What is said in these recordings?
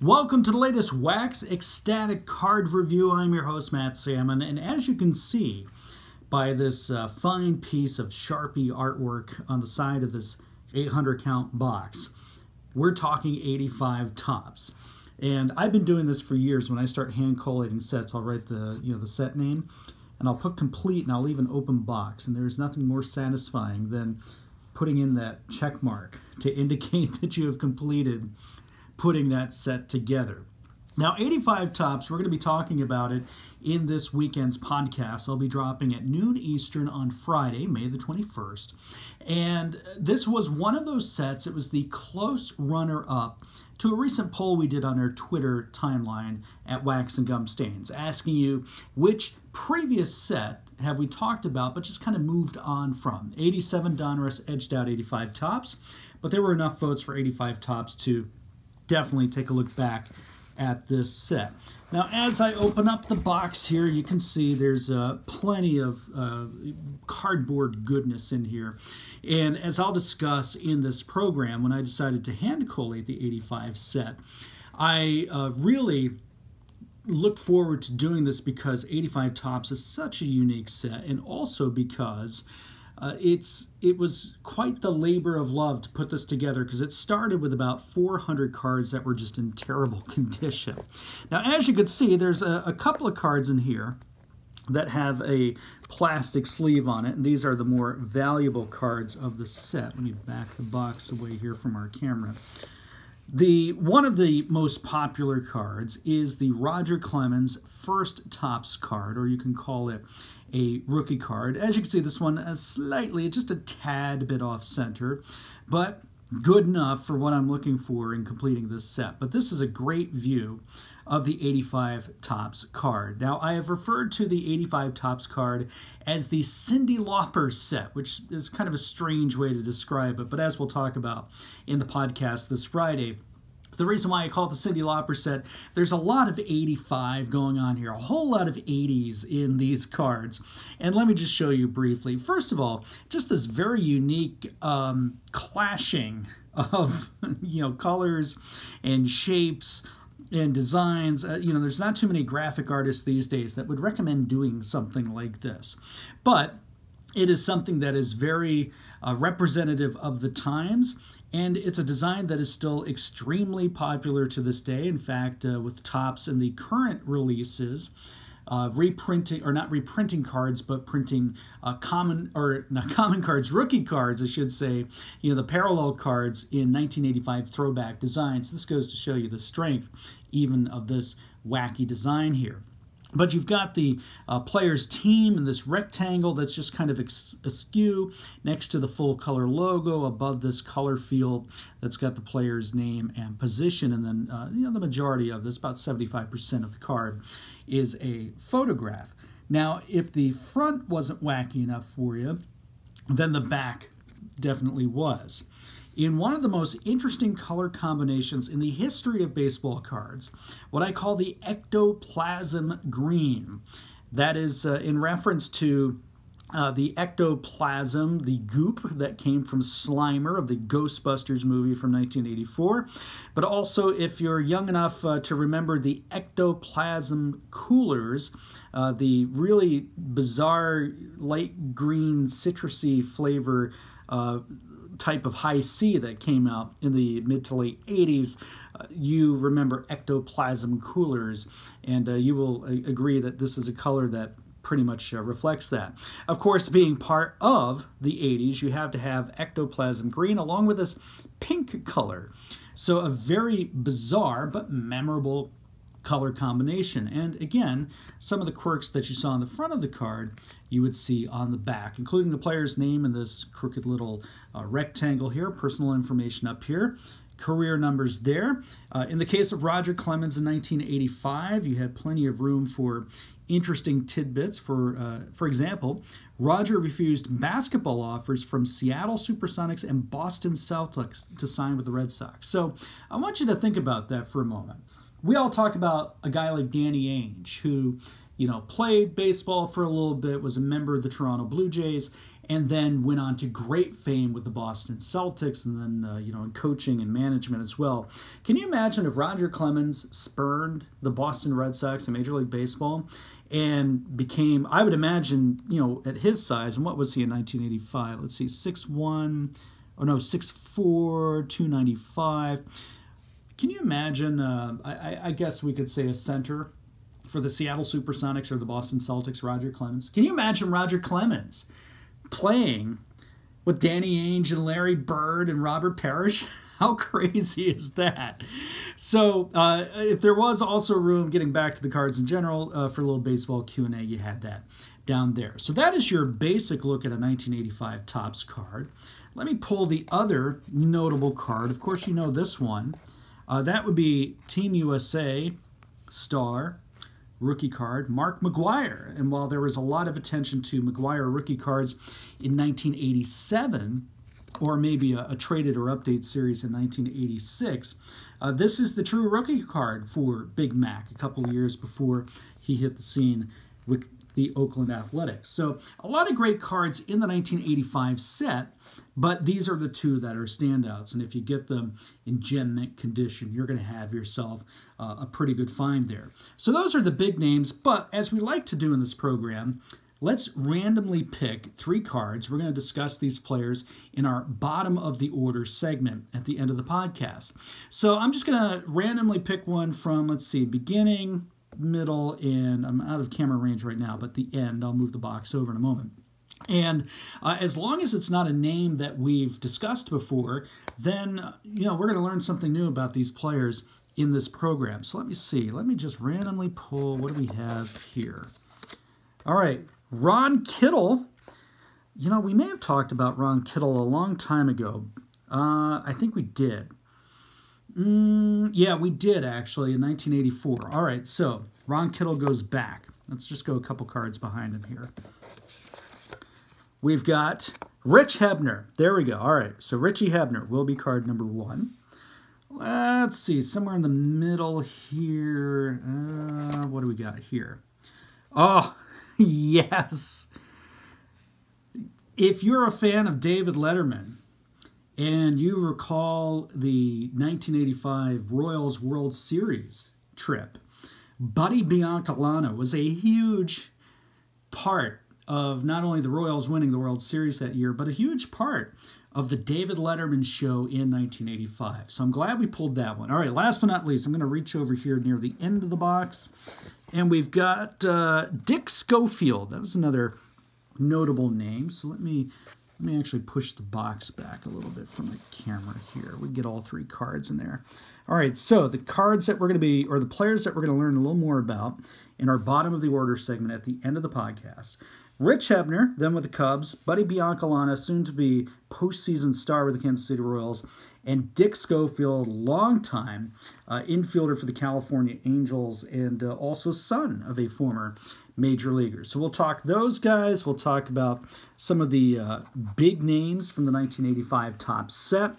Welcome to the latest Wax Ecstatic card review. I'm your host, Matt Sammon, and as you can see by this fine piece of Sharpie artwork on the side of this 800 count box, we're talking 85 tops. And I've been doing this for years. When I start hand collating sets, I'll write the set name, and I'll put complete, and I'll leave an open box. And there's nothing more satisfying than putting in that check mark to indicate that you have completed putting that set together. Now, 85 tops, we're going to be talking about it in this weekend's podcast. I'll be dropping at noon Eastern on Friday, May the 21st. And this was one of those sets. It was the close runner-up to a recent poll we did on our Twitter timeline at Wax and Gum Stains, asking you which previous set have we talked about but just kind of moved on from. 87 Donruss edged out 85 tops, but there were enough votes for 85 tops to definitely take a look back at this set. Now, as I open up the box here, you can see there's plenty of cardboard goodness in here. And as I'll discuss in this program, when I decided to hand collate the 85 set, I really looked forward to doing this because 85 tops is such a unique set, and also because it was quite the labor of love to put this together, because it started with about 400 cards that were just in terrible condition. Now, as you can see, there's a couple of cards in here that have a plastic sleeve on it, and these are the more valuable cards of the set. Let me back the box away here from our camera. One of the most popular cards is the Roger Clemens First Topps card, or you can call it a rookie card. As you can see, this one is slightly, just a tad bit off center, but good enough for what I'm looking for in completing this set. But this is a great view of the 85 Topps card. Now, I have referred to the 85 Topps card as the Cyndi Lauper set, which is kind of a strange way to describe it, but as we'll talk about in the podcast this Friday, the reason why I call it the Cyndi Lauper set, there's a lot of 85 going on here, a whole lot of 80s in these cards. And let me just show you briefly. First of all, just this very unique clashing of colors and shapes and designs. There's not too many graphic artists these days that would recommend doing something like this. But it is something that is very representative of the times, and it's a design that is still extremely popular to this day. In fact, with Topps in the current releases, reprinting, or not reprinting cards, but printing not common cards, rookie cards, I should say, the parallel cards in 1985 throwback designs. This goes to show you the strength even of this wacky design here. But you've got the player's team in this rectangle that's just kind of askew next to the full color logo above this color field that's got the player's name and position. And then, the majority of this, about 75% of the card, is a photograph. Now, if the front wasn't wacky enough for you, then the back definitely was. In one of the most interesting color combinations in the history of baseball cards, what I call the ectoplasm green. That is in reference to the ectoplasm, the goop that came from Slimer of the Ghostbusters movie from 1984. But also, if you're young enough to remember the ectoplasm coolers, the really bizarre light green citrusy flavor type of high C that came out in the mid to late 80s, you remember ectoplasm coolers, and you will agree that this is a color that pretty much reflects that. Of course, being part of the 80s, you have to have ectoplasm green along with this pink color. So a very bizarre but memorable color combination. And again, some of the quirks that you saw on the front of the card you would see on the back, including the player's name in this crooked little rectangle here, personal information up here, career numbers there. In the case of Roger Clemens in 1985, you had plenty of room for interesting tidbits. For example, Roger refused basketball offers from Seattle Supersonics and Boston Celtics to sign with the Red Sox. So I want you to think about that for a moment. We all talk about a guy like Danny Ainge, who played baseball for a little bit, was a member of the Toronto Blue Jays, and then went on to great fame with the Boston Celtics, and then in coaching and management as well. Can you imagine if Roger Clemens spurned the Boston Red Sox in Major League Baseball and became, I would imagine, at his size, and what was he in 1985? Let's see, 6'1", 6'4", 295. Can you imagine, I guess we could say a center for the Seattle Supersonics or the Boston Celtics, Roger Clemens? Can you imagine Roger Clemens playing with Danny Ainge and Larry Bird and Robert Parrish? How crazy is that? So if there was also room, getting back to the cards in general, for a little baseball Q&A, you had that down there. So that is your basic look at a 1985 Topps card. Let me pull the other notable card. Of course, you know this one. That would be Team USA star rookie card, Mark McGwire. And while there was a lot of attention to McGwire rookie cards in 1987, or maybe a traded or update series in 1986, this is the true rookie card for Big Mac a couple of years before he hit the scene with the Oakland Athletics. So a lot of great cards in the 1985 set, but these are the two that are standouts. And if you get them in gem mint condition, you're going to have yourself a pretty good find there. So those are the big names. But as we like to do in this program, let's randomly pick 3 cards. We're going to discuss these players in our bottom of the order segment at the end of the podcast. So I'm just going to randomly pick one from, let's see, beginning, middle, and I'm out of camera range right now, but the end. I'll move the box over in a moment. And as long as it's not a name that we've discussed before, then, we're going to learn something new about these players in this program. So let me see. Let me just randomly pull. What do we have here? All right. Ron Kittle. We may have talked about Ron Kittle a long time ago. I think we did. Yeah, we did, actually, in 1984. All right, so Ron Kittle goes back. Let's just go a couple cards behind him here. We've got Rich Hebner. There we go. All right, so Richie Hebner will be card number 1. Let's see, somewhere in the middle here. What do we got here? Oh, yes. If you're a fan of David Letterman and you recall the 1985 Royals World Series trip, Buddy Biancalana was a huge part of not only the Royals winning the World Series that year, but a huge part of the David Letterman show in 1985. So I'm glad we pulled that one. All right, last but not least, I'm going to reach over here near the end of the box, and we've got Dick Schofield. That was another notable name. So let me actually push the box back a little bit from the camera here. We get all 3 cards in there. All right, so the cards that we're going to be, or the players that we're going to learn a little more about in our bottom of the order segment at the end of the podcast. Rich Hebner, then with the Cubs, Buddy Biancalana, soon to be postseason star with the Kansas City Royals, and Dick Schofield, longtime infielder for the California Angels, and also son of a former major leaguer. So we'll talk those guys. We'll talk about some of the big names from the 1985 Topps set,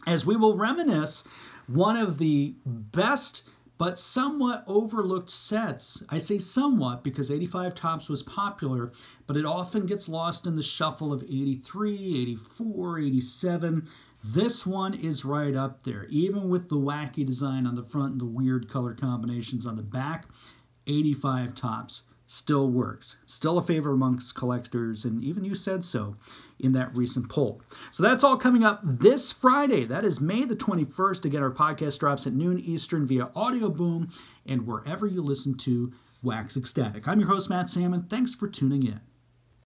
as we will reminisce one of the best but somewhat overlooked sets. I say somewhat because 85 Topps was popular, but it often gets lost in the shuffle of 83, 84, 87. This one is right up there. Even with the wacky design on the front and the weird color combinations on the back, 85 Topps still works. Still a favorite amongst collectors, and even you said so in that recent poll. So that's all coming up this Friday. That is May the 21st. Again, our podcast drops at noon Eastern via Audio Boom and wherever you listen to Wax Ecstatic. I'm your host, Matt Sammon. Thanks for tuning in.